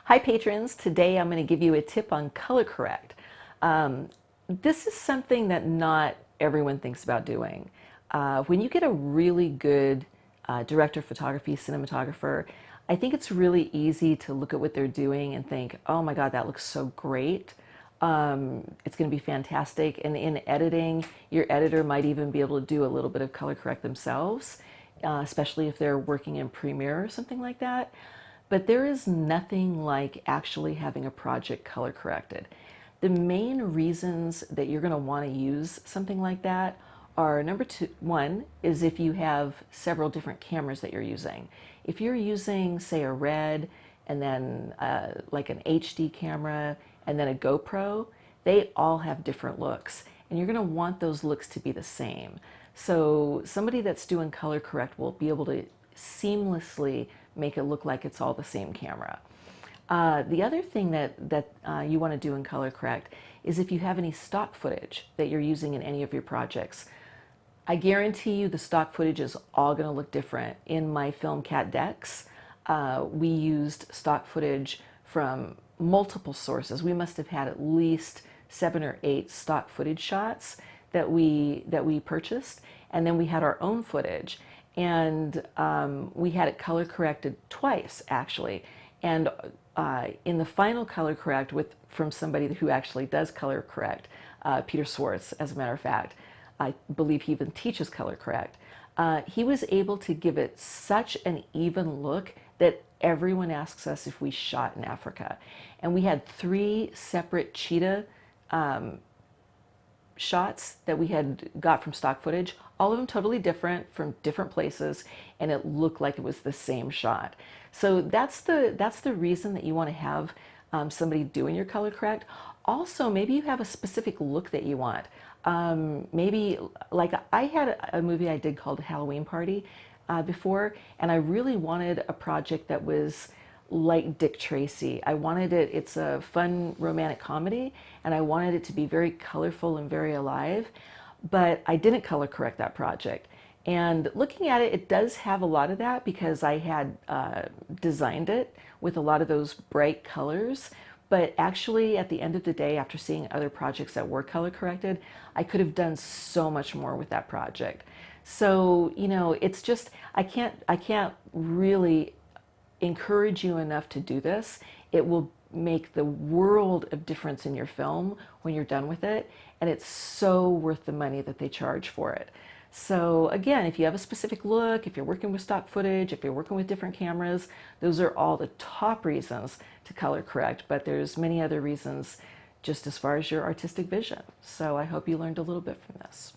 Hi patrons, today I'm going to give you a tip on color correct. This is something that not everyone thinks about doing. When you get a really good director of photography, cinematographer, I think it's really easy to look at what they're doing and think, oh my God, that looks so great. It's going to be fantastic. And in editing, your editor might even be able to do a little bit of color correct themselves, especially if they're working in Premiere or something like that. But there is nothing like actually having a project color corrected. The main reasons that you're going to want to use something like that are one is if you have several different cameras that you're using. If you're using, say, a Red and then like an HD camera and then a GoPro, they all have different looks, and you're going to want those looks to be the same. So somebody that's doing color correct will be able to seamlessly make it look like it's all the same camera. The other thing that you want to do in color correct is if you have any stock footage that you're using in any of your projects. I guarantee you the stock footage is all going to look different. In my film Cat Dex, we used stock footage from multiple sources. We must have had at least 7 or 8 stock footage shots that we purchased, and then we had our own footage, and we had it color corrected twice actually. And in the final color correct from somebody who actually does color correct, Peter Swartz, as a matter of fact, I believe he even teaches color correct. He was able to give it such an even look that everyone asks us if we shot in Africa. And we had 3 separate cheetah shots that we had got from stock footage, all of them totally different from different places, and it looked like it was the same shot. So that's the reason that you want to have somebody doing your color correct. Also, maybe you have a specific look that you want. Maybe, like, I had a movie I did called Halloween Party before, and I really wanted a project that was like Dick Tracy. I wanted it, it's a fun romantic comedy, and I wanted it to be very colorful and very alive, but I didn't color correct that project. And looking at it, it does have a lot of that because I had designed it with a lot of those bright colors. But actually, at the end of the day, after seeing other projects that were color corrected, I could have done so much more with that project. So, you know, it's just, I can't really encourage you enough to do this. It will make the world of difference in your film when you're done with it, and it's so worth the money that they charge for it. So again, if you have a specific look, if you're working with stock footage, if you're working with different cameras, those are all the top reasons to color correct, but there's many other reasons just as far as your artistic vision. So I hope you learned a little bit from this.